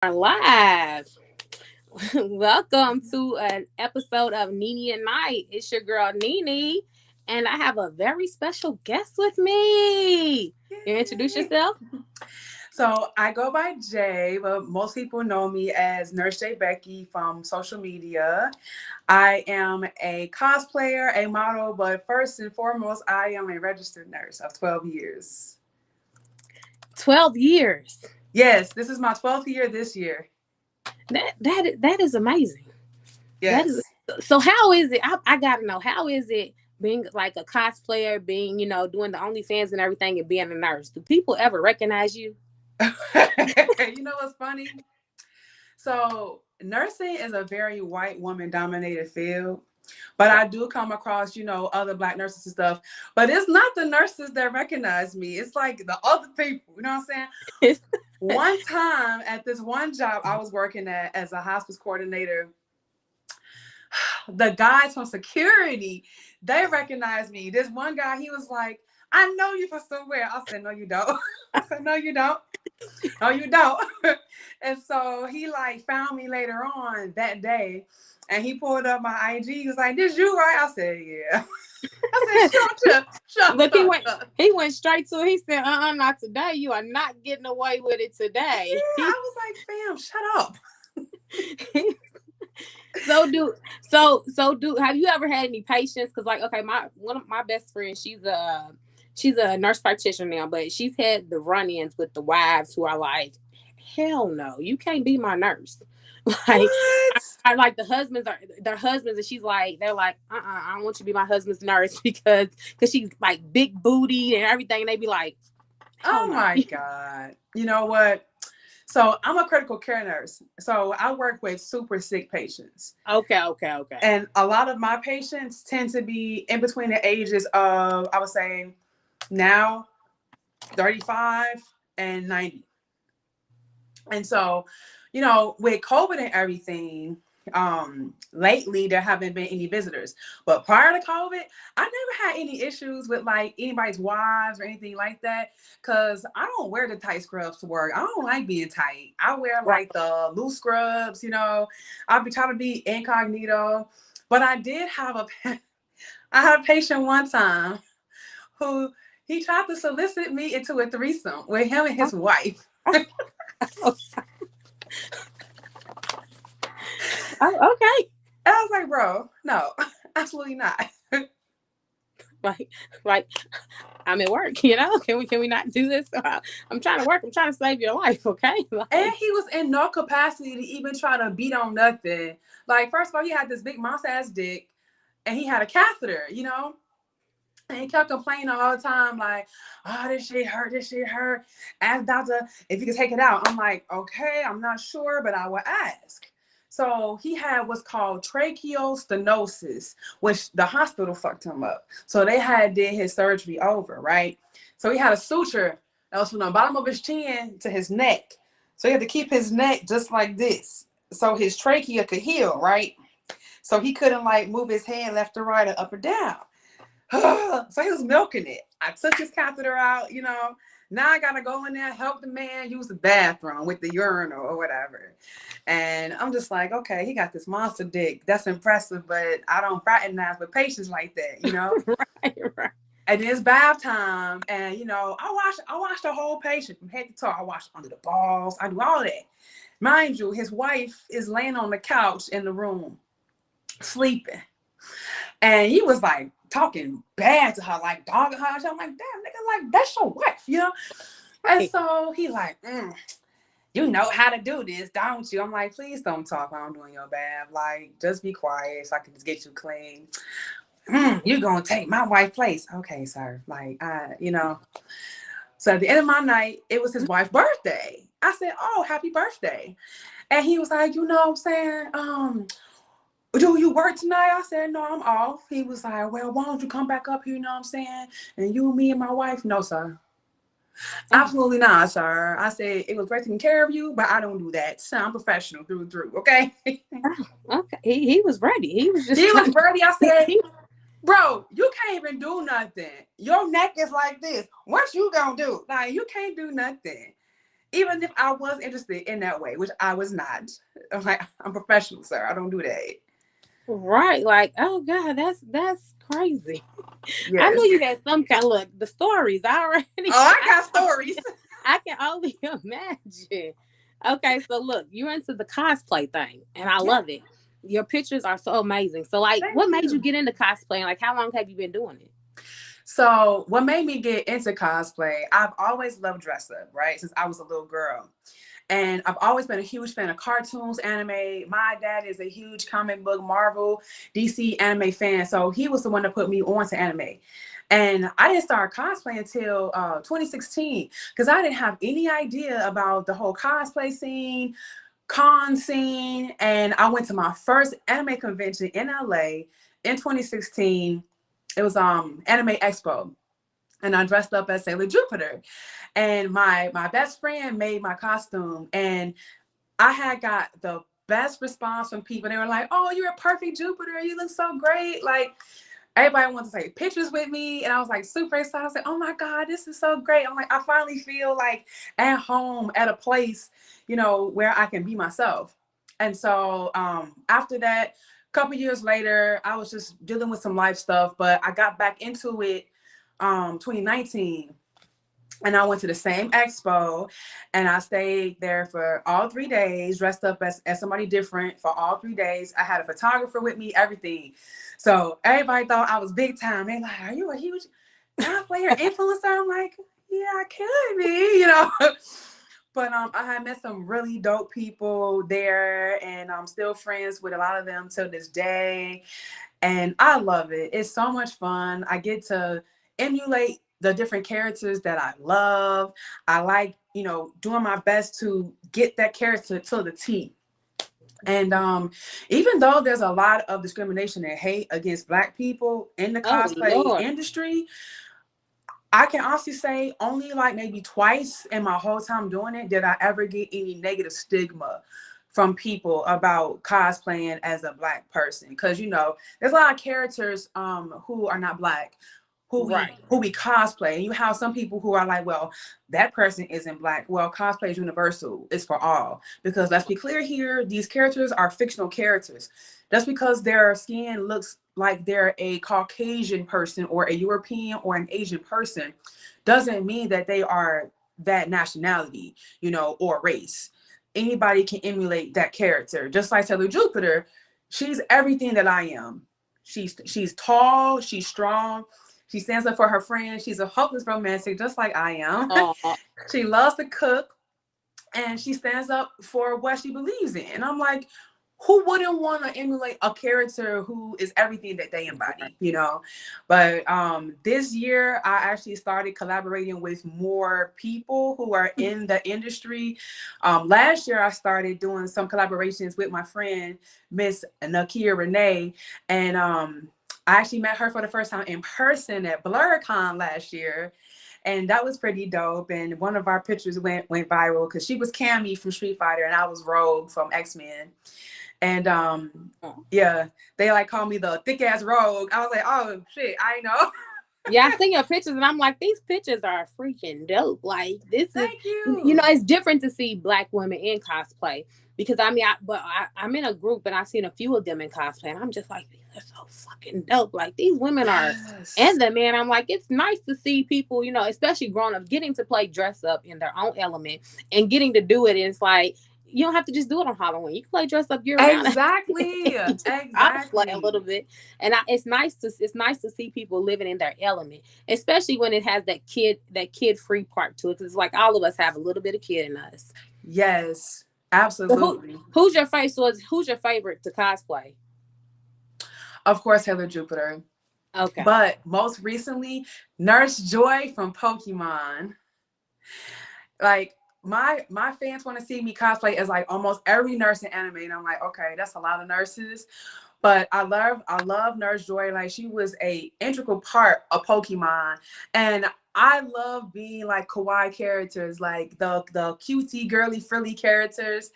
Are live. Welcome to an episode of NeNe at Night. It's your girl NeNe, and I have a very special guest with me. You introduce Yay. yourself? So I go by Jay, but most people know me as Nurse J Becky from social media. I am a cosplayer, a model, but first and foremost, I am a registered nurse of 12 years. 12 years. Yes, this is my 12th year this year. That is amazing. That is Yes. so. How is it? I gotta know, how is it being like a cosplayer, being doing the OnlyFans and everything, and being a nurse? Do people ever recognize you? You know what's funny? So nursing is a very white woman dominated field. But I do come across, other Black nurses and stuff. But it's not the nurses that recognize me. It's like the other people. You know what I'm saying? One time at this one job I was working at as a hospice coordinator, the guys from security, they recognized me. This one guy, he was like, "I know you from somewhere." I said, "No, you don't." I said, "No, you don't. No, you don't." And so he like found me later on that day, and he pulled up my IG. He was like, "This you, right?" I said, "Yeah." I said, "Shut Look, up." he went straight to it. He said, not today. You are not getting away with it today." Yeah, I was like, "Fam, shut up." So do have you ever had any patients? Because like, okay, my one of my best friends, she's a nurse practitioner now, but she's had the run-ins with the wives who are like, hell no, you can't be my nurse. Like, What? I like the husbands are their husbands, and they're like, I don't want you to be my husband's nurse because she's like big booty and everything, and they be like, hell Oh no. my God. You know what? So I'm a critical care nurse. So I work with super sick patients. Okay. And a lot of my patients tend to be in between the ages of, I would say, now 35 and 90. And so, with COVID and everything, lately there haven't been any visitors. But prior to COVID, I never had any issues with like anybody's wives or anything like that. Cause I don't wear the tight scrubs to work. I don't like being tight. I wear Right. like the loose scrubs, I'll be trying to be incognito. But I did have I had a patient one time who he tried to solicit me into a threesome with him and his wife. Oh, okay. And I was like, bro, no, absolutely not. Like I'm at work, can we not do this? I'm trying to work. I'm trying to save your life, okay? And he was in no capacity to even try to beat on nothing. Like, first of all, he had this big monster ass dick and he had a catheter, And he kept complaining all the time, like, "Oh, this shit hurt. Ask doctor if you can take it out." I'm like, "Okay, I'm not sure, but I will ask." So he had what's called tracheal stenosis, which the hospital fucked him up. So they did his surgery over, right? So he had a suture that was from the bottom of his chin to his neck. So he had to keep his neck just like this, so his trachea could heal, right? So he couldn't like move his hand left or right or up or down. So he was milking it. I took his catheter out, Now I gotta go in there, help the man use the bathroom with the urinal or whatever. And I'm just like, okay, he got this monster dick. That's impressive, but I don't fraternize with patients like that, Right. And it's bath time, and I wash the whole patient from head to toe. I wash under the balls. I do all that. Mind you, his wife is laying on the couch in the room, sleeping. And he was like talking bad to her, like dogging her. I'm like, damn, nigga, like that's your wife, And so he like, you know how to do this, don't you? I'm like, please don't talk while I'm doing your bath. Like, just be quiet so I can just get you clean. You're gonna take my wife's place. Okay, sir. Like, So at the end of my night, it was his wife's birthday. I said, "Oh, happy birthday." And he was like, "You know what I'm saying? Do you work tonight?" I said, "No, I'm off." He was like, "Well, why don't you come back up here, you know what I'm saying? And you, me, and my wife." No, sir. Absolutely not, sir. I said, "It was great taking care of you, but I don't do that. So I'm professional through and through, okay?" Okay. He was ready. He was just He was trying. ready. I said, "Bro, you can't even do nothing. Your neck is like this. What you gonna do? Like, you can't do nothing." even if I was interested in that way, which I was not. I'm like, I'm professional, sir. I don't do that. Right. Like, oh God, that's crazy. I knew Yes. you had some kind of look. The stories I already. Oh, I got stories. I can only imagine. Okay, so look, you're into the cosplay thing, and I Yeah. love it. Your pictures are so amazing. So, like, Thank what made you you. get into cosplaying? Like, how long have you been doing it? So what made me get into cosplay, I've always loved dress up, right? Since I was a little girl. And I've always been a huge fan of cartoons, anime. My dad is a huge comic book, Marvel, DC anime fan. So he was the one that put me on to anime. And I didn't start cosplaying until 2016 because I didn't have any idea about the whole cosplay scene, con scene. And I went to my first anime convention in LA in 2016. It was Anime Expo, and I dressed up as Sailor Jupiter. And my best friend made my costume, and I had got the best response from people. They were like, "Oh, you're a perfect Jupiter. You look so great!" Like everybody wanted to take pictures with me, and I was like super excited. I was like, "Oh my God, this is so great!" I'm like, I finally feel like at home at a place, where I can be myself. And so after that, a couple years later, I was just dealing with some life stuff, but I got back into it 2019, and I went to the same expo, and I stayed there for all 3 days, dressed up as somebody different for all 3 days. I had a photographer with me, everything. So everybody thought I was big time. They're like, "Are you a huge cosplayer influencer?" I'm like, "Yeah, I could be." But I had met some really dope people there, and I'm still friends with a lot of them till this day. And I love it. It's so much fun. I get to emulate the different characters that I love. I like, doing my best to get that character to the T. And even though there's a lot of discrimination and hate against Black people in the Oh cosplay Lord. industry, I can honestly say only like maybe twice in my whole time doing it did I ever get any negative stigma from people about cosplaying as a Black person. Because there's a lot of characters who are not Black Right. who we cosplay. And you have some people who are like, well, that person isn't Black. Well, cosplay is universal. It's for all. Because let's be clear here, these characters are fictional characters. Just because their skin looks like they're a Caucasian person or a European or an Asian person doesn't mean that they are that nationality, or race. Anybody can emulate that character. Just like Sailor Jupiter, she's everything that I am. She's tall, she's strong, she stands up for her friends. She's a hopeless romantic, just like I am. Oh, She loves to cook, and she stands up for what she believes in. And I'm like, who wouldn't want to emulate a character who is everything that they embody? But this year, I actually started collaborating with more people who are in the industry. Last year, I started doing some collaborations with my friend, Miss Nakia Renee. And I actually met her for the first time in person at BlurCon last year. And that was pretty dope. And one of our pictures went viral because she was Cammy from Street Fighter and I was Rogue from X-Men. And yeah, they like call me the thick ass Rogue. I was like, oh shit, I know. yeah, I seen your pictures and I'm like, these pictures are freaking dope. Like this is, Thank you. it's different to see Black women in cosplay because I'm in a group and I've seen a few of them in cosplay and I'm just like, these are so fucking dope. Like these women are, Yes. and the man, I'm like, it's nice to see people, especially grown up, getting to play dress up in their own element and getting to do it. And it's like, you don't have to just do it on Halloween. You can play dress up year round. Exactly. Just cosplay a Exactly. little bit, and it's nice to see people living in their element, especially when it has that kid free part to it. Because it's like all of us have a little bit of kid in us. Yes, So who absolutely. who's your favorite? So who's your favorite to cosplay? Of course, Sailor Jupiter. Okay. But most recently, Nurse Joy from Pokemon. Like my fans want to see me cosplay as like almost every nurse in anime, and I'm like, okay, that's a lot of nurses. But I love Nurse Joy. Like she was a integral part of Pokemon, and I love being like kawaii characters, like the cutesy, girly, frilly characters.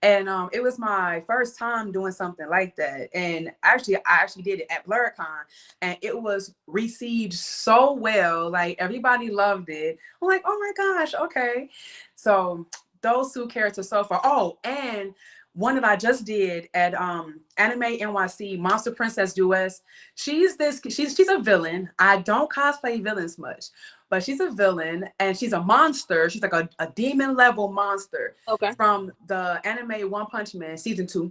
And it was my first time doing something like that. And I actually did it at BlurredCon, and it was received so well. Like everybody loved it. I'm like, oh my gosh, okay. So those two characters so far. Oh, and one that I just did at Anime NYC, Monster Princess Duets. She's a villain. I don't cosplay villains much, but she's a villain and she's a monster. She's like a demon level monster from the anime One Punch Man season 2.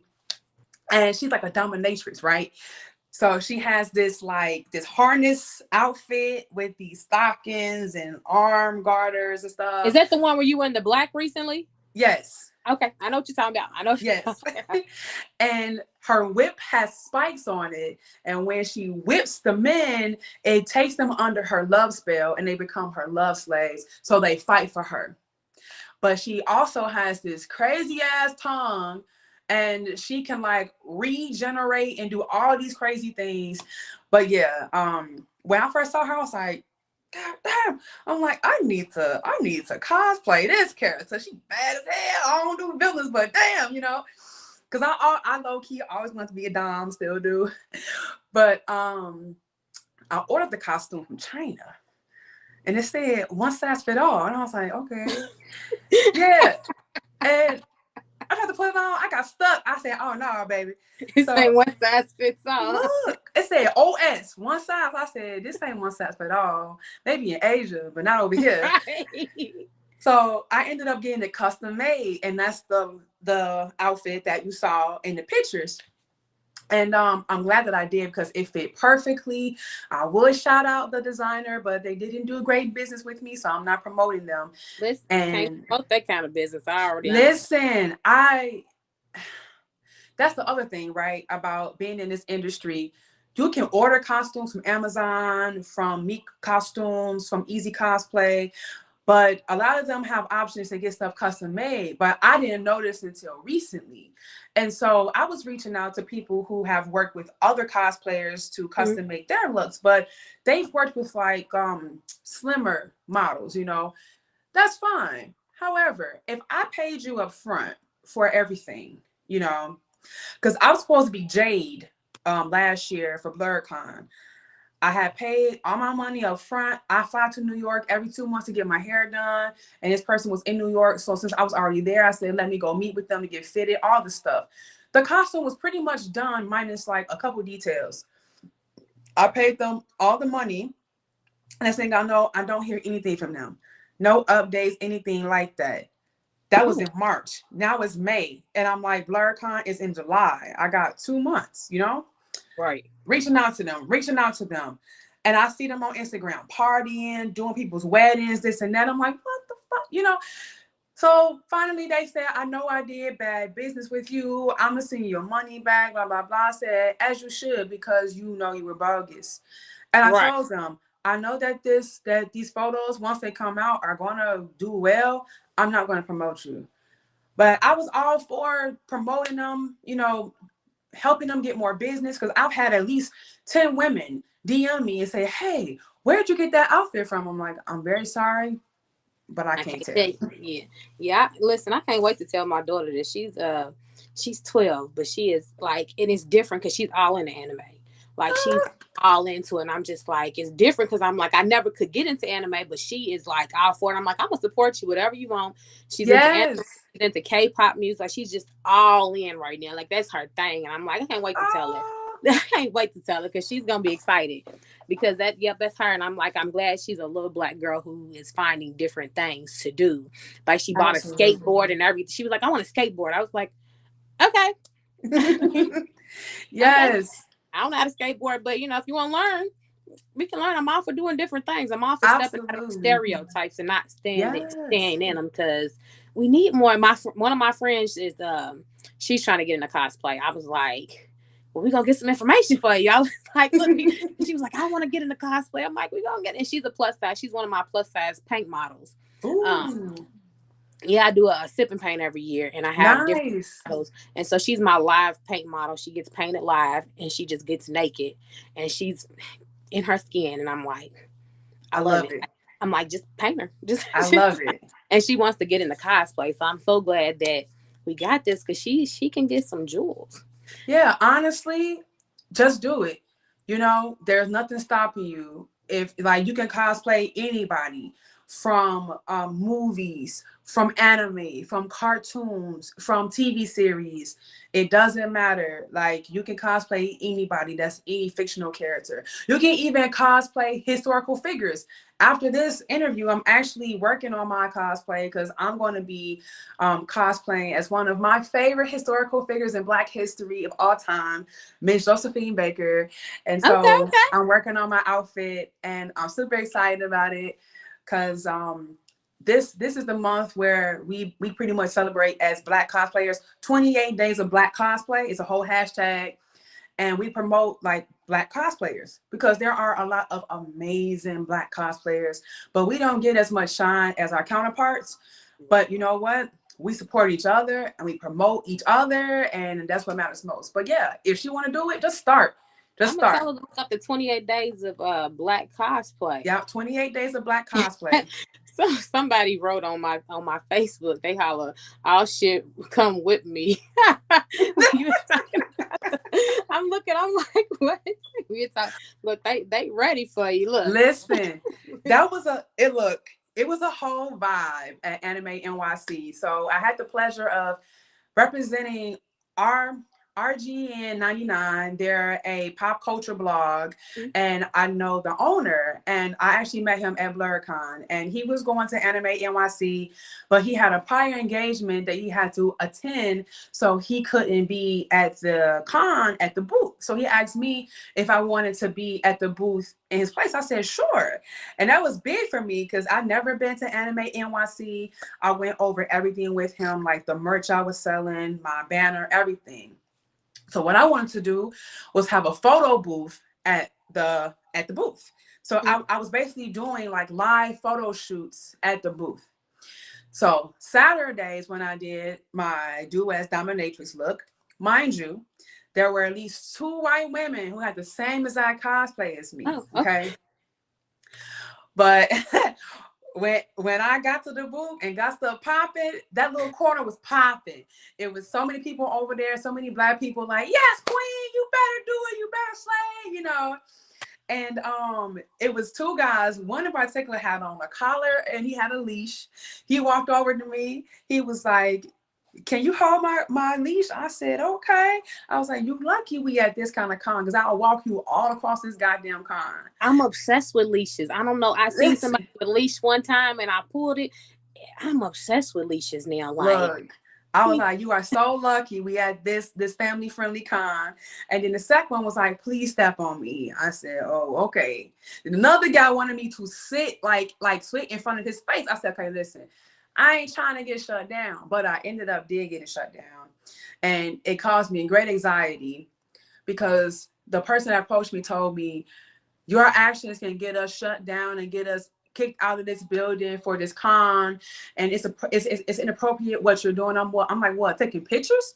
And she's like a dominatrix, right? So she has this harness outfit with these stockings and arm garters and stuff. Is that the one where you were in the black recently? Yes. Okay, I know what you're talking about. I know. Yes. And her whip has spikes on it. And when she whips the men, it takes them under her love spell and they become her love slaves. So they fight for her. But she also has this crazy ass tongue and she can like regenerate and do all these crazy things. But yeah, when I first saw her, I was like, God damn. I'm like, I need to cosplay this character. She bad as hell. I don't do villains, but damn, because I low key always want to be a dom, still do. But I ordered the costume from China, and it said one size fit all, and I was like, okay, yeah. And I tried to put it on. I got stuck. I said, oh no, baby. It's like one size fits all. Look, it said OS, one size. I said, this ain't one size fit all. Maybe in Asia, but not over here. Right. So I ended up getting it custom made, and that's the outfit that you saw in the pictures. And I'm glad that I did because it fit perfectly. I would shout out the designer, but they didn't do great business with me, so I'm not promoting them. Listen, can't promote that kind of business. I already listen. That's the other thing, right? About being in this industry. You can order costumes from Amazon, from Meek Costumes, from Easy Cosplay, but a lot of them have options to get stuff custom made. But I didn't know this until recently. And so I was reaching out to people who have worked with other cosplayers to custom make their looks, but they've worked with like slimmer models, that's fine. However, if I paid you up front for everything, because I was supposed to be Jade last year for BlurredCon. I had paid all my money up front. I fly to New York every 2 months to get my hair done. And this person was in New York. So since I was already there, I said, let me go meet with them to get fitted, all the stuff. The costume was pretty much done minus like a couple details. I paid them all the money. And next thing I know, I don't hear anything from them. No updates, anything like that. That was in March. Now it's May. And I'm like, BlurredCon is in July. I got 2 months, Right. Reaching out to them. And I see them on Instagram partying, doing people's weddings, this and that. I'm like, what the fuck? So finally they said, I know I did bad business with you. I'm going to send you your money back, blah, blah, blah. I said, as you should, because you were bogus. And I told them, I know that these photos, once they come out, are going to do well. I'm not going to promote you. But I was all for promoting them, helping them get more business, because I've had at least 10 women DM me and say, hey, where'd you get that outfit from? I'm like, I'm very sorry, but I can't tell. Yeah. Listen, I can't wait to tell my daughter that she's 12, but she is like, and it's different because she's all in the anime. Like she's all into it. And I'm just like, it's different because I'm like, I never could get into anime, but she is like all for it. I'm like, I'm gonna support you, whatever you want. She's into anime, she's into K-pop music. Like she's just all in right now. Like that's her thing. And I'm like, I can't wait to tell her. I can't wait to tell her because she's gonna be excited because that's her. And I'm like, I'm glad she's a little black girl who is finding different things to do. Like she bought a skateboard and everything. She was like, I want a skateboard. I was like, okay. Yes. Okay. I don't know how to skateboard, but if you want to learn, we can learn. I'm all for doing different things. I'm all for stepping out of stereotypes and not staying in them because we need more. One of my friends is she's trying to get into cosplay. I was like, well, we're gonna get some information for you. I was like, look, she was like, I want to get into cosplay. I'm like, we're gonna get it. And she's a plus size. She's one of my plus size paint models. Yeah, I do a sip and paint every year, and I have different models. And so she's my live paint model. She gets painted live, and she just gets naked, and she's in her skin. And I'm like, I love it. I'm like, just paint her. Just, I just, love it. and she wants to get into cosplay. So I'm so glad that we got this because she can get some jewels. Yeah, honestly, just do it. You know, there's nothing stopping you. If like you can cosplay anybody from movies, from anime, from cartoons, from TV series. It doesn't matter. Like you can cosplay anybody that's any fictional character. You can even cosplay historical figures. After this interview, I'm actually working on my cosplay because I'm going to be cosplaying as one of my favorite historical figures in Black history of all time, Miss Josephine Baker. And Okay, so okay. I'm working on my outfit, and I'm super excited about it because this is the month where we pretty much celebrate as Black cosplayers. 28 days of Black cosplay. It's a whole hashtag, and we promote like Black cosplayers because there are a lot of amazing Black cosplayers, but we don't get as much shine as our counterparts. But you know what? We support each other and we promote each other, and that's what matters most. But yeah, if she want to do it, just start. Just I'm gonna start. tell her to look up the 28 days of Black cosplay. Yeah, 28 days of Black cosplay. So somebody wrote on my Facebook, they holler, all shit come with me. You were talking about I'm looking, I'm like, what? We talking, look, they ready for you. Look. Listen, that was it was a whole vibe at Anime NYC. So I had the pleasure of representing our RGN 99. They're a pop culture blog, and I know the owner, and I actually met him at BlurCon, and he was going to Anime NYC, but he had a prior engagement that he had to attend, so he couldn't be at the con at the booth. So he asked me if I wanted to be at the booth in his place. I said sure, and that was big for me because I'd never been to Anime NYC. I went over everything with him, like the merch I was selling, my banner, everything. So what I wanted to do was have a photo booth at the booth. So I was basically doing like live photo shoots at the booth. So Saturdays when I did my duet dominatrix look, mind you, there were at least 2 white women who had the same exact cosplay as me. Oh, Okay. But when I got to the booth and got stuff popping, that little corner was popping. It was so many people over there, so many Black people like, yes, queen, you better do it, you better slay, you know. And it was 2 guys. One in particular had on a collar and he had a leash. He walked over to me. He was like, can you hold my leash? I said, okay. I was like, you lucky we at this kind of con because I'll walk you all across this goddamn con. I'm obsessed with leashes. I don't know. I seen somebody Listen, with a leash one time and I pulled it. I'm obsessed with leashes now. Like, look, I was like, you are so lucky we had this family friendly con. And then the second one was like, please step on me. I said, oh, okay. And another guy wanted me to sit like sit in front of his face. I said, okay, listen, I ain't trying to get shut down, but I ended up getting shut down. And it caused me great anxiety because the person that approached me told me, your actions can get us shut down and get us kicked out of this building for this con, and it's inappropriate what you're doing. I'm like, what, taking pictures?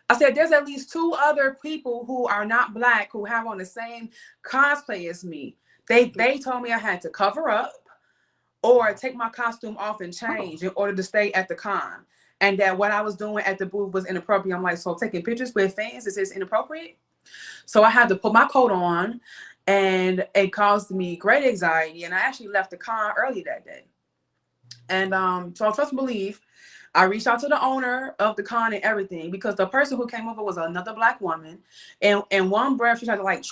I said, there's at least 2 other people who are not Black who have on the same cosplay as me. They told me I had to cover up or take my costume off and change in order to stay at the con, and that what I was doing at the booth was inappropriate. I'm like, so taking pictures with fans is inappropriate? So I had to put my coat on, and it caused me great anxiety. And I actually left the con early that day. And so trust and believe, I reached out to the owner of the con and everything because the person who came over was another Black woman. And in one breath, she tried to like,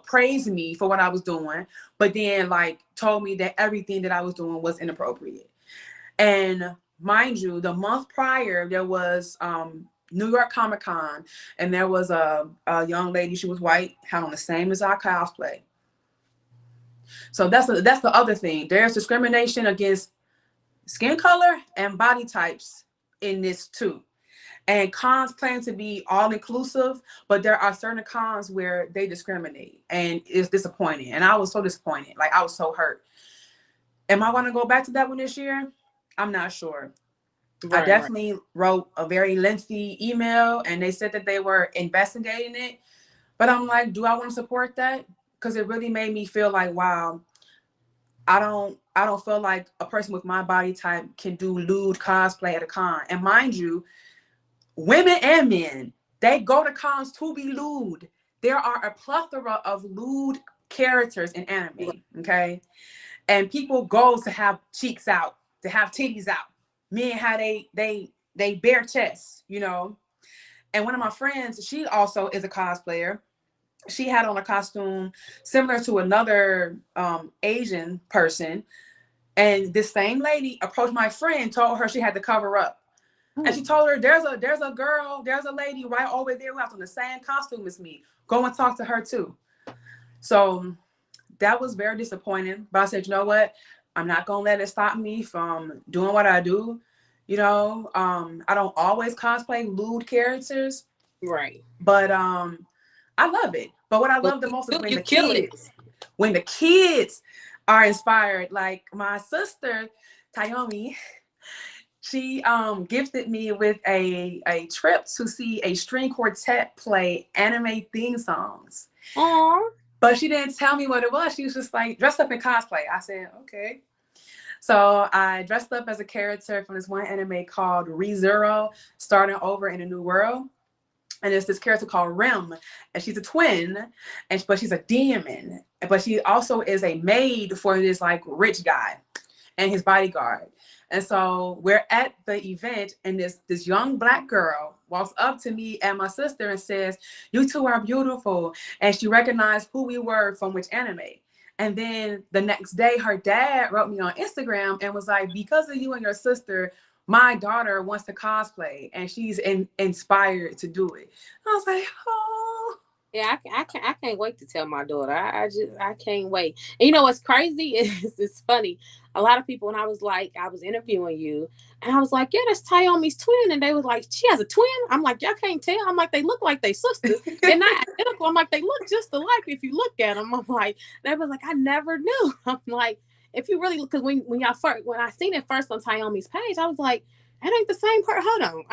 praise me for what I was doing, but then like told me that everything that I was doing was inappropriate. And mind you, the month prior, there was New York Comic Con, and there was a young lady. She was white, had on the same as our cosplay. So that's the other thing. There's discrimination against skin color and body types in this too. And cons claim to be all inclusive, but there are certain cons where they discriminate, and it's disappointing. And I was so disappointed. Like I was so hurt. Am I going to go back to that one this year? I'm not sure. I definitely wrote a very lengthy email, and they said that they were investigating it. But I'm like, do I want to support that? Because it really made me feel like, wow, I I don't feel like a person with my body type can do lewd cosplay at a con. And mind you, women and men, they go to cons to be lewd. There are a plethora of lewd characters in anime, okay? And people go to have cheeks out, to have titties out. Men have they bare chests, you know? And one of my friends, she also is a cosplayer. She had on a costume similar to another Asian person. And this same lady approached my friend, told her she had to cover up. And she told her, there's a lady right over there who has on the same costume as me. Go and talk to her too. So that was very disappointing. But I said, you know what? I'm not gonna let it stop me from doing what I do. You know, I don't always cosplay lewd characters. Right. But I love it. But what I love the most is when the kids are inspired. Like my sister, Tayomi, she gifted me with a trip to see a string quartet play anime theme songs. Aww. But she didn't tell me what it was. She was just like dressed up in cosplay. I said, okay. So I dressed up as a character from this one anime called ReZero, Starting Over in a New World. And there's this character called Rim, and she's a twin, but she's a demon. But she also is a maid for this like rich guy and his bodyguard. And so we're at the event, and this young Black girl walks up to me and my sister and says, "You two are beautiful." And she recognized who we were from which anime. And then the next day, her dad wrote me on Instagram and was like, "Because of you and your sister, my daughter wants to cosplay, and she's inspired to do it." I was like, "Oh." Yeah, I can't wait to tell my daughter. I can't wait. And you know what's crazy is it's funny. A lot of people, when I was interviewing you, and I was like, yeah, that's Tayomi's twin, and they was like, she has a twin. I'm like, y'all can't tell. I'm like, they look like they sisters. They're not identical. I'm like, they look just alike if you look at them. I'm like, they was like, I never knew. I'm like, if you really, because when I seen it first on Tayomi's page, I was like, that ain't the same part. Hold on.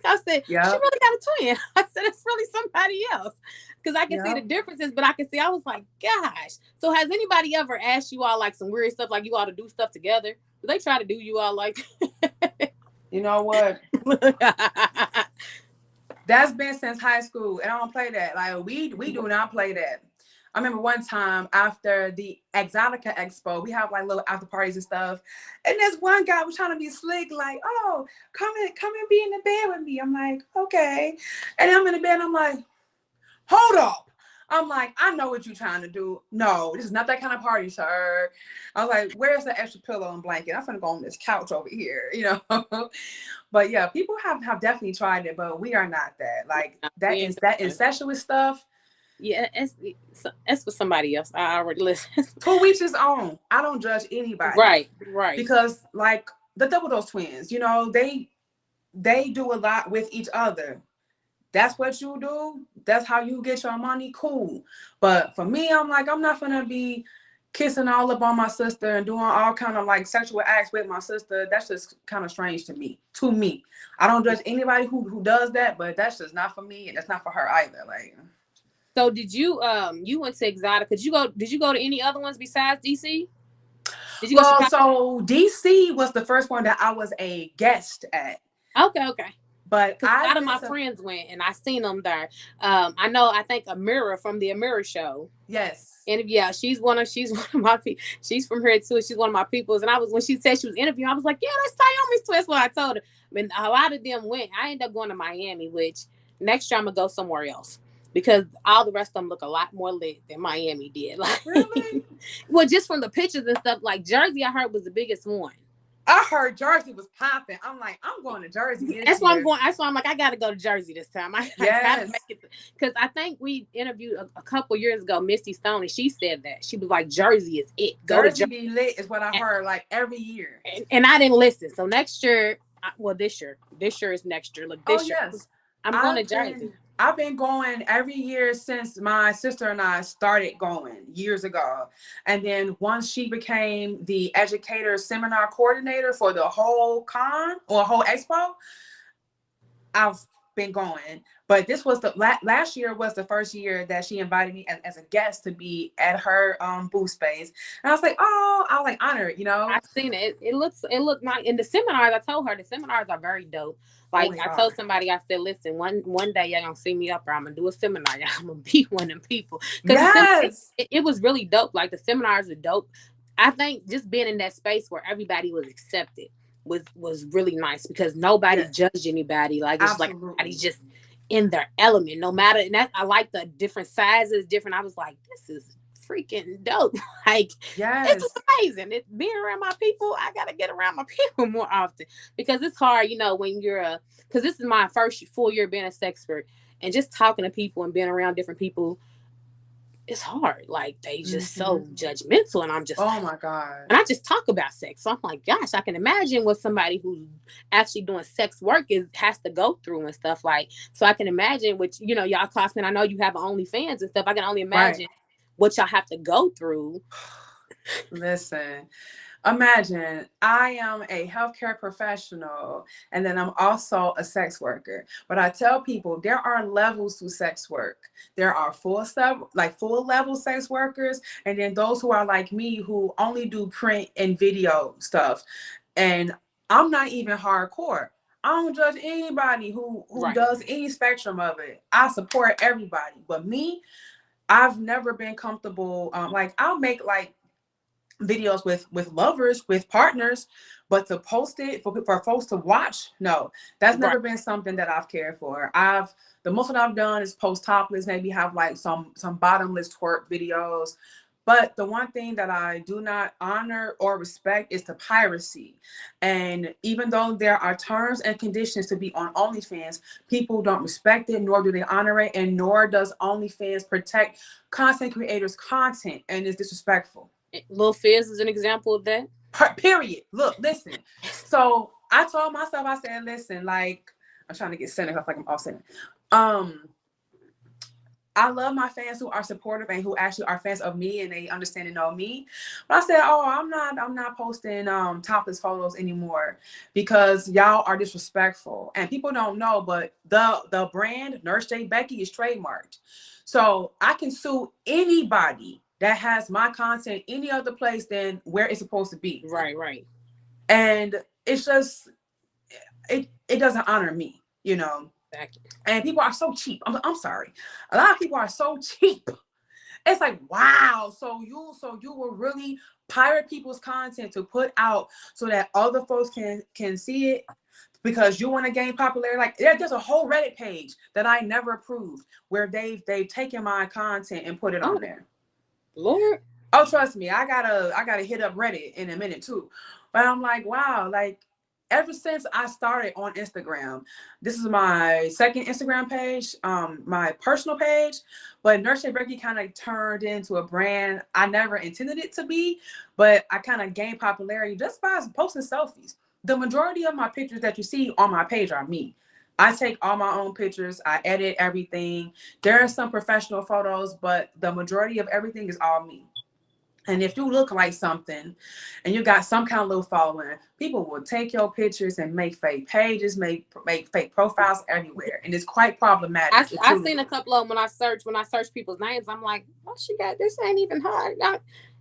I said, yep. She really got a twin. I said, it's really somebody else. Because I can see the differences, but I was like, gosh. So has anybody ever asked you all like some weird stuff, like you all to do stuff together? Do they try to do you all like? You know what? That's been since high school, and I don't play that. Like we do not play that. I remember one time after the Exotica Expo, we have like little after parties and stuff. And this one guy was trying to be slick, like, "Oh, come and be in the bed with me." I'm like, okay. And I'm in the bed, and I'm like, hold up. I'm like, I know what you're trying to do. No, this is not that kind of party, sir. I was like, where's the extra pillow and blanket? I'm gonna go on this couch over here, you know. But yeah, people have definitely tried it, but we are not that. Like that incestuous stuff. Yeah, it's for somebody else. I already listen. To each his own. I don't judge anybody. Right. Because like the Double Dose twins, you know, they do a lot with each other. That's what you do. That's how you get your money. Cool. But for me, I'm like, I'm not gonna be kissing all up on my sister and doing all kind of like sexual acts with my sister. That's just kind of strange to me. I don't judge anybody who does that, but that's just not for me, and that's not for her either. Like. So did you you went to Exotica? Did you go to any other ones besides DC? Did you go to so DC was the first one that I was a guest at. Okay. But a lot of my friends went, and I seen them there. I think Amira from the Amira show. Yes. And yeah, she's one of my people. She's from here too. She's one of my peoples. And when she said she was interviewing, I was like, yeah, that's Tayomi's twin. That's what I told her. I mean, a lot of them went. I ended up going to Miami, which next year I'm gonna go somewhere else, because all the rest of them look a lot more lit than Miami did. Like, really? Well, just from the pictures and stuff, like Jersey, I heard was the biggest one. I heard Jersey was popping. I'm like, I'm going to Jersey. That's why I'm going. That's why I'm like, I got to go to Jersey this time. I gotta make it, because I think we interviewed a couple years ago Misty Stone, and she said that she was like, Jersey is it. Jersey be lit is what I heard like every year. And I didn't listen. So next year, this year is next year. Look, this year, yes. I'm going to Jersey. I've been going every year since my sister and I started going years ago. And then once she became the educator seminar coordinator for the whole con or whole expo, I've been going, but this was the last year was the first year that she invited me as a guest to be at her booth space, and I was like, oh, I was like honored, you know. I've seen it. It looked nice. In the seminars, I told her the seminars are very dope. Oh, Like they I are. told somebody, I said, listen, one day y'all gonna see me up there. I'm gonna do a seminar. Y'all, I'm gonna be one of them people. Because Yes. it was really dope. Like the seminars are dope. I think just being in that space where everybody was accepted was really nice because nobody Yes. judged anybody. Like it's just like everybody's Absolutely. just in their element, no matter. And that I like the different sizes, different. I was like, this is freaking dope. Like this is Yes. amazing. It being around my people, I gotta get around my people more often because it's hard, when you're a because this is my first full year being a sexpert and just talking to people and being around different people, it's hard. Like they just Hmm. so judgmental, and I'm just Oh like, my God. and I just talk about sex. So I'm like, gosh, I can imagine what somebody who's actually doing sex work has to go through and stuff. Like, so I can imagine what y'all classmen. I know you have OnlyFans and stuff. I can only Right. imagine what y'all have to go through. Listen, imagine I am a healthcare professional and then I'm also a sex worker. But I tell people there are levels to sex work. There are full level sex workers, and then those who are like me who only do print and video stuff. And I'm not even hardcore. I don't judge anybody who Right. does any spectrum of it. I support everybody. But me, I've never been comfortable. Like I'll make like videos with lovers, with partners, but to post it for folks to watch, no, that's Right. never been something that I've cared for. The most that I've done is post topless, maybe have like some bottomless twerk videos. But the one thing that I do not honor or respect is the piracy. And even though there are terms and conditions to be on OnlyFans, people don't respect it, nor do they honor it, and nor does OnlyFans protect content creators' content, and it's disrespectful. Lil Fizz is an example of that. Period. Look, listen. So I told myself, I said, listen, like I'm trying to get centered. I feel like I'm off center. Um, I love my fans who are supportive and who actually are fans of me and they understand and know me. But I said, oh, I'm not posting topless photos anymore because y'all are disrespectful. And people don't know, but the brand Nurse J Becky is trademarked. So I can sue anybody that has my content any other place than where it's supposed to be. Right. Right. And it's just it doesn't honor me, you know. Exactly. And people are so cheap. I'm sorry. A lot of people are so cheap. It's like, wow. So you will really pirate people's content to put out so that other folks can see it because you want to gain popularity. Like there's a whole Reddit page that I never approved where they've taken my content and put it Oh on there. Lord. Oh, trust me, I gotta hit up Reddit in a minute too. But I'm like, wow, like ever since I started on Instagram, this is my second Instagram page, my personal page. But Nurse J Becky kind of turned into a brand I never intended it to be, but I kind of gained popularity just by posting selfies. The majority of my pictures that you see on my page are me. I take all my own pictures. I edit everything. There are some professional photos, but the majority of everything is all me. And if you look like something and you got some kind of little following, people will take your pictures and make fake pages, make fake profiles everywhere. And it's quite problematic. It I truly seen a is. couple of them when I search people's names. I'm like, what she got? This ain't even her.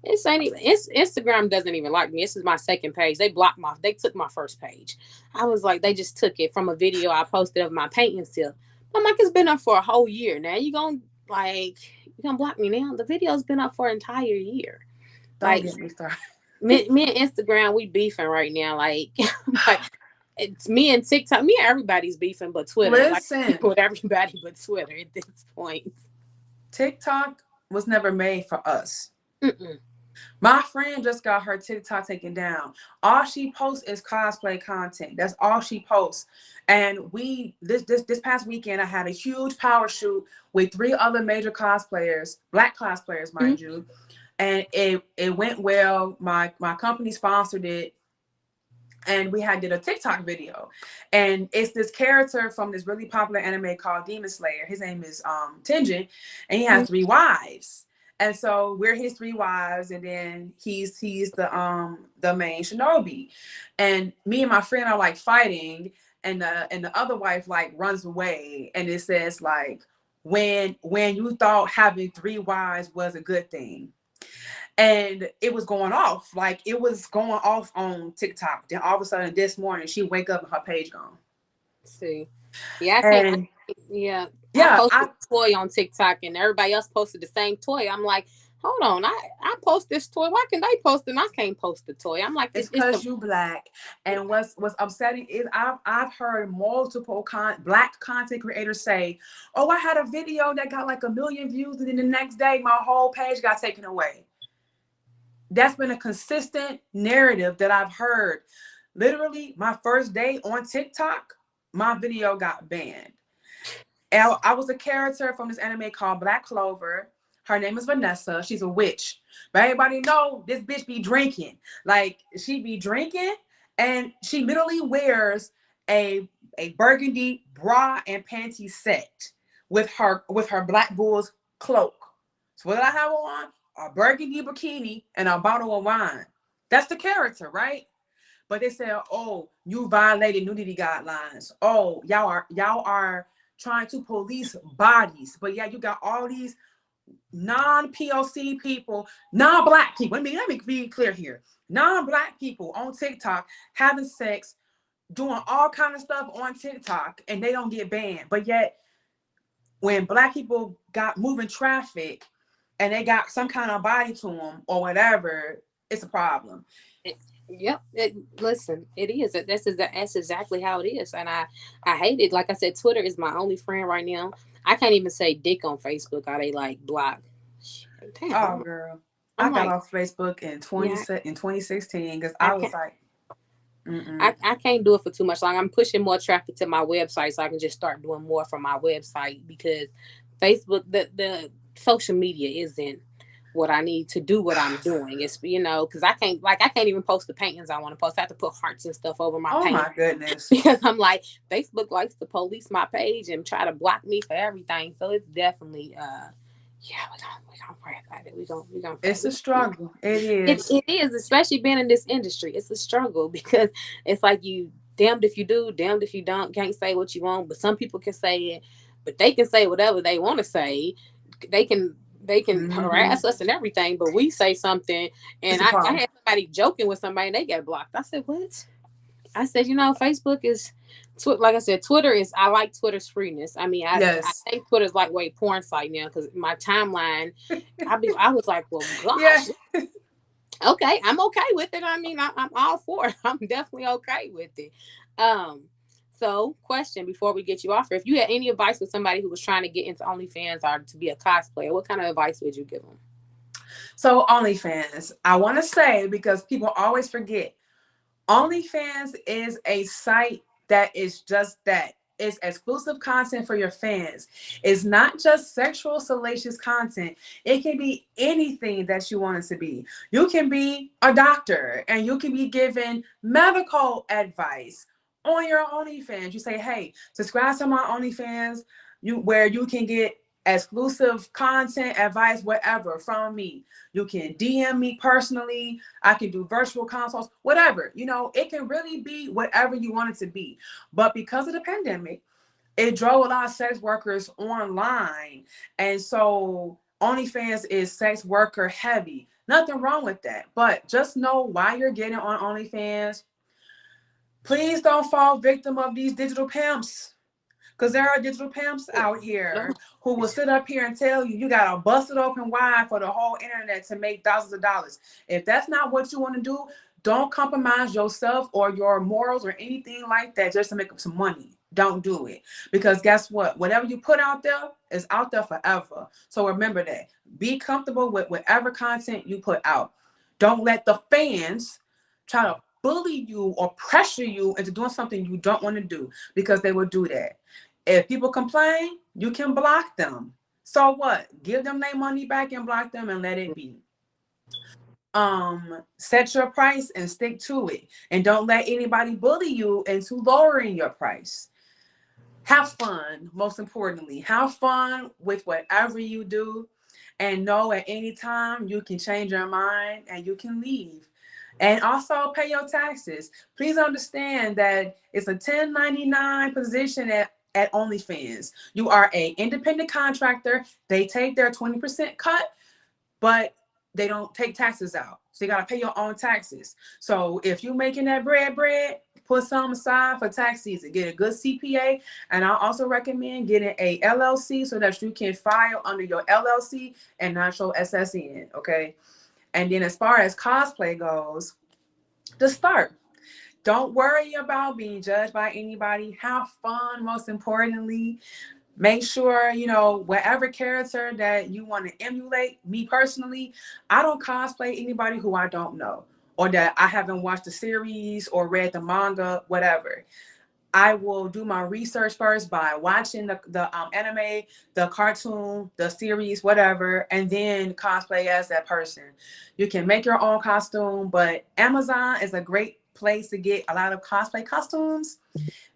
This ain't even. Instagram doesn't even like me. This is my second page. They took my first page. I was like, they just took it from a video I posted of my painting still. I'm like, it's been up for a whole year now. You gonna block me now? The video's been up for an entire year. Don't Like get me started. me and Instagram, we beefing right now. Like, like it's me and TikTok. Me and everybody's beefing, but Twitter. Like Listen, with everybody but Twitter at this point. TikTok was never made for us. Mm-mm. My friend just got her TikTok taken down. All she posts is cosplay content. That's all she posts. And this past weekend, I had a huge power shoot with 3 other major cosplayers, Black cosplayers, mind Mm-hmm. you. And it went well. My company sponsored it. And we did a TikTok video. And it's this character from this really popular anime called Demon Slayer. His name is Tenjin, and he has 3 wives. And so we're his 3 wives, and then he's the main shinobi. And me and my friend are like fighting, and the other wife like runs away, and it says like, when you thought having 3 wives was a good thing. And it was going off, like it was going off on TikTok. Then all of a sudden this morning she wake up and her page gone. See, yeah, And yeah, I yeah, posted a toy on TikTok and everybody else posted the same toy. I'm like, hold on, I post this toy. Why can they post it and I can't post the toy? I'm like, it's it's the because you black. And what's upsetting is I've heard multiple black content creators say, oh, I had a video that got like 1 million views, and then the next day my whole page got taken away. That's been a consistent narrative that I've heard. Literally, my first day on TikTok, my video got banned. And I was a character from this anime called Black Clover. Her name is Vanessa. She's a witch. But everybody know this bitch be drinking. Like, she be drinking, and she literally wears a burgundy bra and panty set with her Black Bulls cloak. So what did I have on? A burgundy bikini and a bottle of wine. That's the character, right? But they said, oh, you violated nudity guidelines. Oh, y'all are trying to police bodies. But yeah, you got all these non-POC people, non-black people. Let me be clear here. Non-black people on TikTok having sex, doing all kind of stuff on TikTok, and they don't get banned. But yet, when black people got moving traffic and they got some kind of body to them or whatever, it's a problem. Yep. Listen, it is. That's exactly how it is. And I hate it. Like I said, Twitter is my only friend right now. I can't even say dick on Facebook. Are they like blocked? Damn. Oh, girl. I got off Facebook in 2016 because I was like, I can't do it for too much. Like, I'm pushing more traffic to my website so I can just start doing more from my website, because Facebook, the social media isn't what I need to do what I'm doing. It's, because I can't even post the paintings I want to post. I have to put hearts and stuff over my paintings. Oh my goodness. Because I'm like, Facebook likes to police my page and try to block me for everything. So it's definitely we gonna pray about it. We gonna it's a struggle. It is. It is, especially being in this industry. It's a struggle because it's like, you damned if you do, damned if you don't. Can't say what you want, but some people can say it. But they can say whatever they want to say. They can harass us and everything, but we say something, and I had somebody joking with somebody and they get blocked. I said, what? I said, Facebook is, like I said, Twitter is, I like Twitter's freeness. I mean, I think Twitter's like porn site now, because my timeline, I was like, well, gosh. Yeah. Okay, I'm okay with it. I mean, I'm all for it. I'm definitely okay with it. So, question before we get you off, if you had any advice for somebody who was trying to get into OnlyFans or to be a cosplayer, what kind of advice would you give them? So, OnlyFans, I want to say, because people always forget, OnlyFans is a site that is just that. It's exclusive content for your fans. It's not just sexual, salacious content. It can be anything that you want it to be. You can be a doctor and you can be given medical advice on your OnlyFans. You say, hey, subscribe to my OnlyFans, where you can get exclusive content, advice, whatever from me. You can DM me personally. I can do virtual consults, whatever. It can really be whatever you want it to be. But because of the pandemic, it drove a lot of sex workers online. And so OnlyFans is sex worker heavy. Nothing wrong with that. But just know why you're getting on OnlyFans. Please don't fall victim of these digital pimps. Because there are digital pimps out here who will sit up here and tell you got to bust it open wide for the whole internet to make thousands of dollars. If that's not what you want to do, don't compromise yourself or your morals or anything like that just to make up some money. Don't do it. Because guess what? Whatever you put out there is out there forever. So remember that. Be comfortable with whatever content you put out. Don't let the fans try to bully you or pressure you into doing something you don't want to do, because they will do that. If people complain, you can block them. So what? Give them their money back and block them and let it be. Set your price and stick to it. And don't let anybody bully you into lowering your price. Have fun, most importantly. Have fun with whatever you do. And know at any time you can change your mind and you can leave. And also pay your taxes. Please understand that it's a 1099 position at OnlyFans. You are an independent contractor. They take their 20% cut, but they don't take taxes out. So you got to pay your own taxes. So if you're making that bread, put some aside for tax season. Get a good CPA. And I also recommend getting a LLC so that you can file under your LLC and not your SSN. Okay. And then as far as cosplay goes, just start. Don't worry about being judged by anybody. Have fun, most importantly. Make sure, you know, whatever character that you want to emulate. Me personally, I don't cosplay anybody who I don't know or that I haven't watched the series or read the manga, whatever. I will do my research first by watching the anime, the cartoon, the series, whatever, and then cosplay as that person. You can make your own costume, but Amazon is a great place to get a lot of cosplay costumes.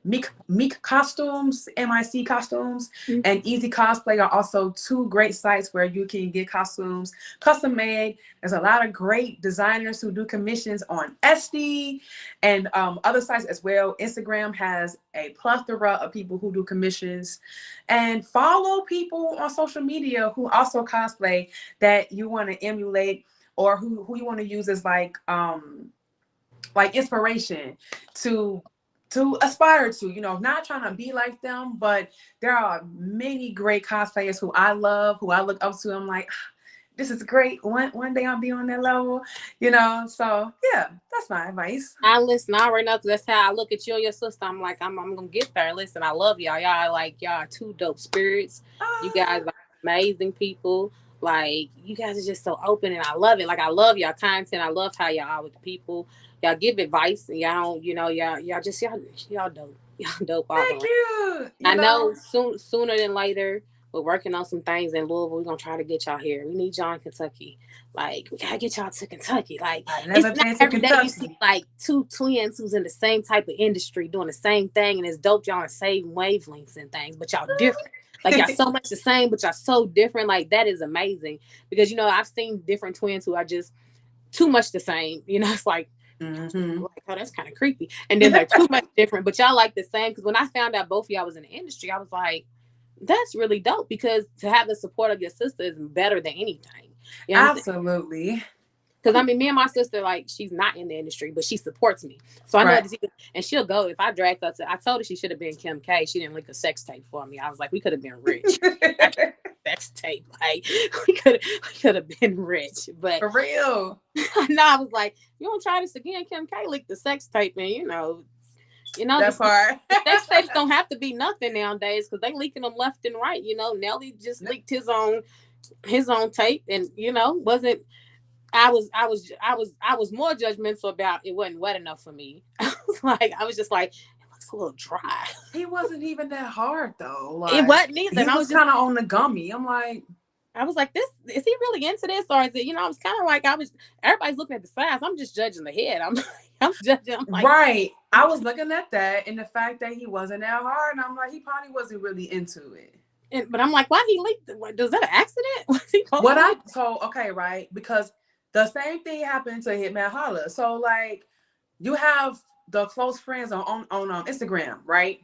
Meek Costumes, MIC Costumes, and Easy Cosplay are also two great sites where you can get costumes custom made. There's a lot of great designers who do commissions on Etsy and other sites as well. Instagram has a plethora of people who do commissions, and follow people on social media who also cosplay that you want to emulate or who you want to use as like inspiration to aspire to, you know, not trying to be like them, but there are many great cosplayers who I love, who I look up to. I'm like, this is great. One day I'll be on that level, you know? So yeah, that's my advice. I listen, I already know, because that's how I look at you and your sister. I'm like, I'm gonna get there. Listen, I love y'all. Y'all are two dope spirits. You guys are amazing people. Like, you guys are just so open, and I love it. Like, I love y'all content. I love how y'all are with the people. Y'all give advice, and y'all don't, you know, y'all dope. Y'all dope all Thank around. you. I know sooner than later, we're working on some things in Louisville. We're gonna try to get y'all here. We need y'all in Kentucky. Like, we gotta get y'all to Kentucky. Like, I it's never not been to every day you see Kentucky. like two twins who's in the same type of industry doing the same thing, and it's dope. Y'all on the same wavelengths and things, but y'all different. Like, y'all so much the same, but y'all so different. Like, that is amazing, because, you know, I've seen different twins who are just too much the same. You know, it's like, Mm-hmm. like, oh, that's kind of creepy. And then they're too much different, but y'all like the same. Because when I found out both of y'all was in the industry, I was like, that's really dope, because to have the support of your sister is better than anything. You know what I'm saying? Absolutely. Because, I mean, me and my sister, like, she's not in the industry, but she supports me. So I know Right. that and she'll go. If I drag her to, I told her she should have been Kim K. She didn't link a sex tape for me. I was like, we could have been rich. Sex tape, like, we could have been rich. But For real. no, I was like, you don't try this again. Kim K leaked the sex tape, and That part. the sex tapes don't have to be nothing nowadays, because they leaking them left and right. You know, Nelly just leaked his own tape, and, you know, wasn't. I was more judgmental about it wasn't wet enough for me. I was just like, it looks a little dry. He wasn't even that hard though. It Like, wasn't either. he And was kind of on the gummy. I'm like, I was like, this is he really into this, or is it? You know, I was kind of like, everybody's looking at the size. I'm just judging the head. I'm judging. I'm like, right. I was looking at that and the fact that he wasn't that hard, and I'm like, he probably wasn't really into it. but I'm like, why he leaked? Was that an accident? Was he Okay, right, because the same thing happened to Hitman Holla. So like, you have the close friends on Instagram, right?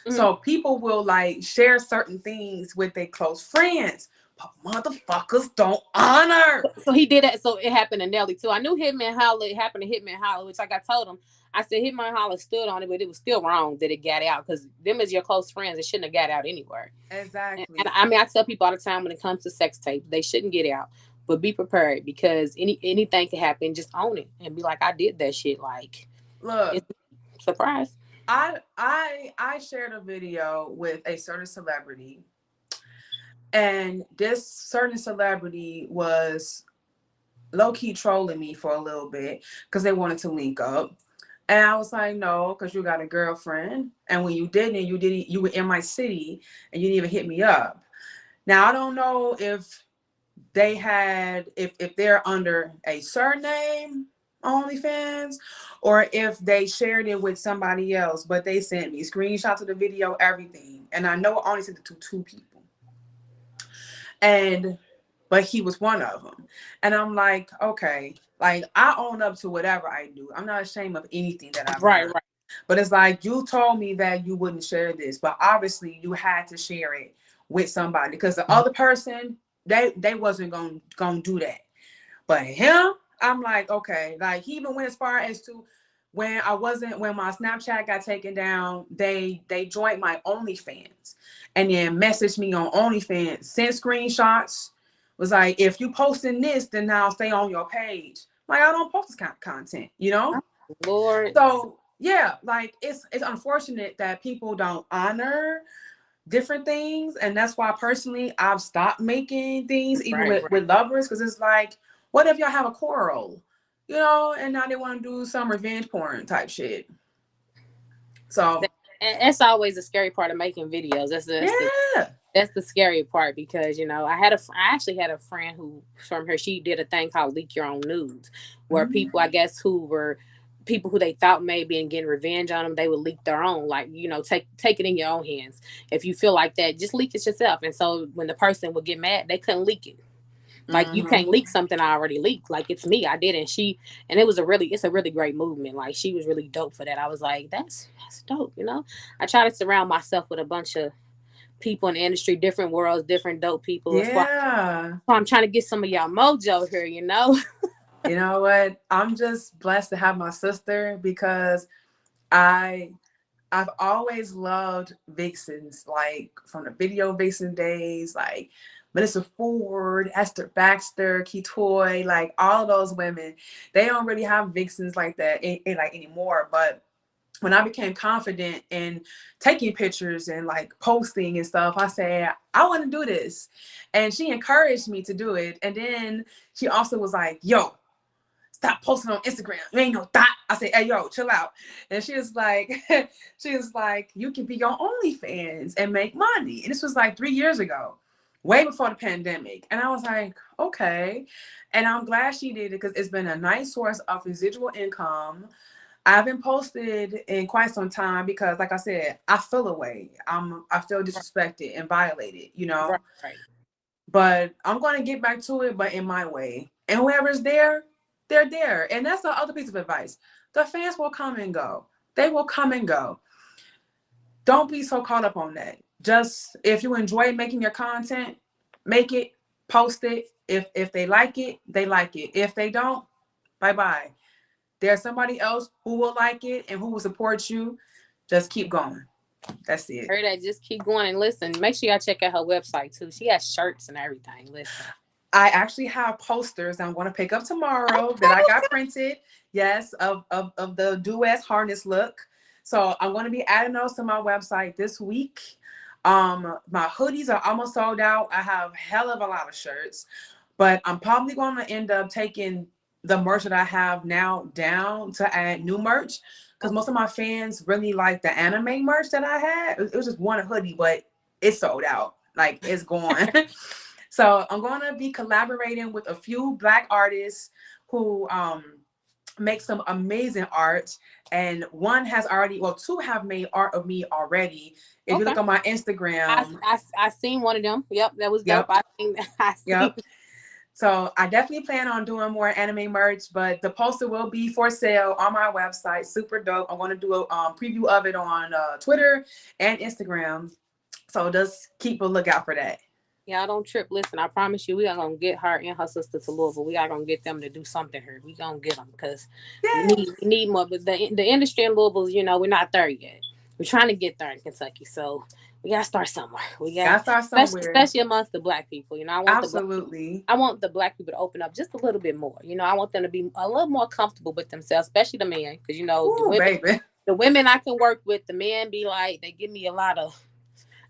Mm-hmm. So people will like share certain things with their close friends, but motherfuckers don't honor. So he did that. So it happened to Nelly too. I knew Hitman Holla. It happened to Hitman Holla, which, like I told him, I said Hitman Holla stood on it, but it was still wrong that it got out, because them as your close friends, it shouldn't have got out anywhere. Exactly. And I mean, I tell people all the time, when it comes to sex tapes, they shouldn't get out, but be prepared, because anything can happen. Just own it and be like, I did that shit. Like, look, it's a surprise. I shared a video with a certain celebrity, and this certain celebrity was low-key trolling me for a little bit because they wanted to link up. And I was like, no, because you got a girlfriend. And when you didn't, you were in my city and you didn't even hit me up. Now, I don't know if they had, if they're under a surname OnlyFans, or if they shared it with somebody else, but they sent me screenshots of the video, everything. And I know I only sent it to two people. And but he was one of them. And I'm like, okay, like I own up to whatever I do. I'm not ashamed of anything that I've Right, done. right. But it's like, you told me that you wouldn't share this, but obviously you had to share it with somebody, because the other person, they wasn't gonna do that. But him, I'm like, okay. Like, he even went as far as to, when my Snapchat got taken down, they joined my OnlyFans and then messaged me on OnlyFans, sent screenshots, was like, if you posting this, then I'll stay on your page. Like, I don't post this kind of content, you know? Lord. So yeah, like it's unfortunate that people don't honor different things, and that's why personally I've stopped making things even Right, with lovers, because it's like, what if y'all have a quarrel, you know, and now they want to do some revenge porn type shit. So and that's always the scary part of making videos. yeah. That's the scary part, because I actually had a friend who, from her, she did a thing called leak your own nudes, where people, I guess, who were people who they thought maybe and getting revenge on them, they would leak their own, like, take it in your own hands. If you feel like that, just leak it yourself. And so when the person would get mad, they couldn't leak it. Like, you can't leak something I already leaked. Like, it's me, I did it. And it's a really great movement. Like, she was really dope for that. I was like, that's dope. I try to surround myself with a bunch of people in the industry, different worlds, different dope people. Yeah. So I'm trying to get some of y'all mojo here. You know what? I'm just blessed to have my sister, because I've always loved vixens, like from the video vixen days, like Melissa Ford, Esther Baxter, Ketoy, like all those women. They don't really have vixens like that like anymore. But when I became confident in taking pictures and like posting and stuff, I said, I want to do this. And she encouraged me to do it. And then she also was like, yo, stop posting on Instagram. You ain't no thought. I said, hey, yo, chill out. And she was like, you can be your OnlyFans and make money. And this was like 3 years ago, way before the pandemic. And I was like, okay. And I'm glad she did it, because it's been a nice source of residual income. I haven't posted in quite some time because, like I said, I feel away. I feel disrespected and violated, Right, right. But I'm going to get back to it, but in my way. And whoever's there, they're there. And that's the other piece of advice. The fans will come and go. They will come and go. Don't be so caught up on that. Just, if you enjoy making your content, make it, post it. If they like it, they like it. If they don't, bye-bye. There's somebody else who will like it and who will support you. Just keep going. That's it. Heard that. Just keep going, and listen. Make sure y'all check out her website too. She has shirts and everything. Listen. I actually have posters I'm going to pick up tomorrow that I got printed. Yes, of the duet harness look. So I'm going to be adding those to my website this week. My hoodies are almost sold out. I have hell of a lot of shirts, but I'm probably going to end up taking the merch that I have now down to add new merch, because most of my fans really like the anime merch that I had. It was just one hoodie, but it's sold out. Like, it's gone. So I'm going to be collaborating with a few Black artists who make some amazing art. And two have made art of me already. If you look on my Instagram. I seen one of them. Yep, that was Yep. dope. I seen. Yep. So I definitely plan on doing more anime merch, but the poster will be for sale on my website. Super dope. I'm going to do a preview of it on Twitter and Instagram. So just keep a lookout for that. Y'all don't trip. Listen, I promise you, we are gonna get her and her sister to Louisville. We are gonna get them to do something here. We gonna get them, because we need more. But the industry in Louisville, we're not there yet. We're trying to get there in Kentucky, so we gotta start somewhere. We gotta start somewhere, especially amongst the Black people. Absolutely. I want the Black people to open up just a little bit more. I want them to be a little more comfortable with themselves, especially the men, because the women I can work with, the men be like, they give me a lot of,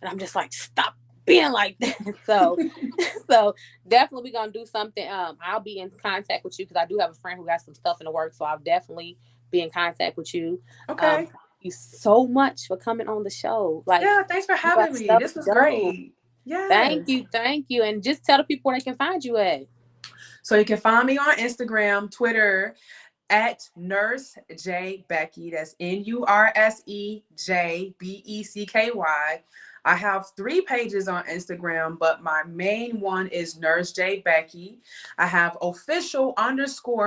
and I'm just like, stop being like that. So definitely we're gonna do something. I'll be in contact with you, because I do have a friend who got some stuff in the works, so I'll definitely be in contact with you. Okay. Thank you so much for coming on the show. Like, yeah, thanks for having me. This was great. Yeah. Thank you. And just tell the people where they can find you at. So you can find me on Instagram, Twitter, at Nurse J Becky. That's NURSE JBECKY. I have 3 pages on Instagram, but my main one is Nurse J Becky. I have official_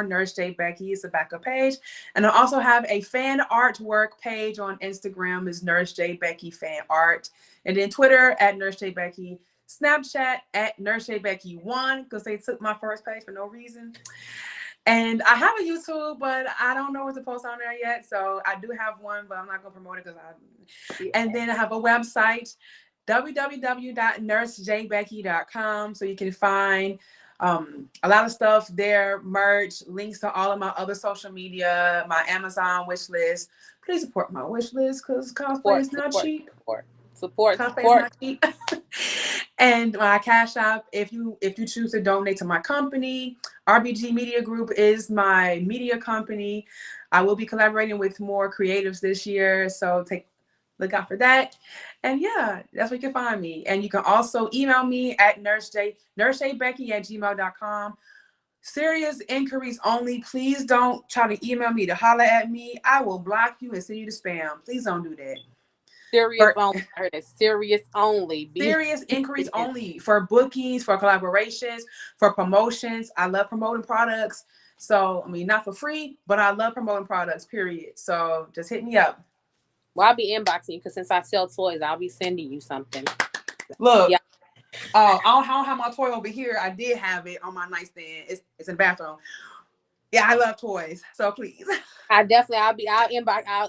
Nurse J Becky is the backup page. And I also have a fan artwork page on Instagram is Nurse J Becky Fan Art. And then Twitter at Nurse J Becky. Snapchat at Nurse J Becky 1 because they took my first page for no reason. And I have a YouTube, but I don't know what to post on there yet. So I do have one, but I'm not going to promote it because And then I have a website, www.nursejbecky.com. So you can find a lot of stuff there, merch, links to all of my other social media, my Amazon wish list. Please support my wish list because cosplay is not cheap. Support. Cosplay is not cheap. And my Cash App, if you choose to donate to my company, RBG Media Group is my media company. I will be collaborating with more creatives this year, so look out for that. And yeah, that's where you can find me. And you can also email me at nursejbecky@gmail.com. Serious inquiries only. Please don't try to email me to holler at me. I will block you and send you to spam. Please don't do that. Serious only. I heard it. Serious only. Serious inquiries only for bookings, for collaborations, for promotions. I love promoting products. So, I mean, not for free, but I love promoting products, period. So just hit me up. Well, I'll be inboxing you because since I sell toys, I'll be sending you something. Look, yeah. I don't have my toy over here. I did have it on my nightstand. It's in the bathroom. Yeah, I love toys. So please. I'll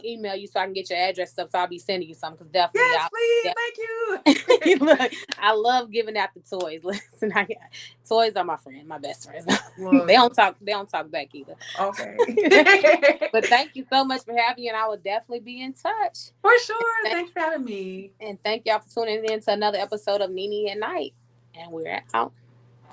email you so I can get your address stuff. So I'll be sending you something because definitely. Yes, please. Thank you. Look, I love giving out the toys. Listen, toys are my friend, my best friends. They don't talk back either. Okay. But thank you so much for having me, and I will definitely be in touch. For sure. Thanks for having me. And thank y'all for tuning in to another episode of NeNe at Night. And we're out.